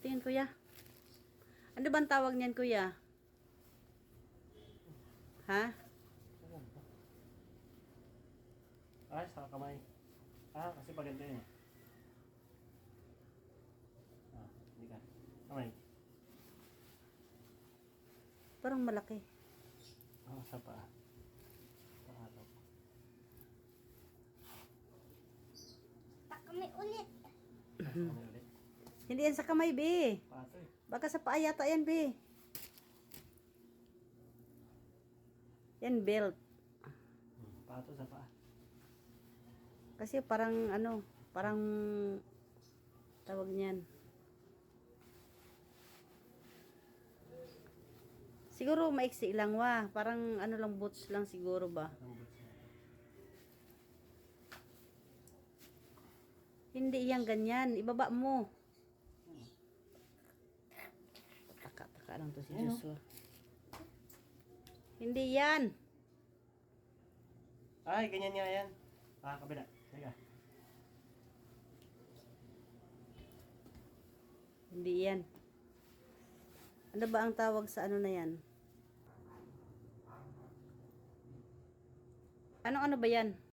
Tingin, kuya. Ano bang tawag niyan, kuya? Ha? Ay, sa kamay. Kasi paganda yun eh. Hindi ka. Kamay. Parang malaki. Sa paa. Paa to. Kami ulit. Sa kamay ulit. Hindi yan sa kamay, be. Paa to eh. Baka sa paa yata yan, be. Yan, belt. Paa to sa paa. Kasi parang, ano, parang, tawag niyan. Siguro maiksi lang, wa. Parang, ano lang, boots lang siguro ba. Ang boots niya. Hindi yan ganyan. Ibaba mo. Taka-taka lang to si Ayan, Joshua. Hindi yan. Ay, ganyan nga yan. Kabila. Teka. Hindi yan. Ano ba ang tawag sa ano na yan? Ano ba yan?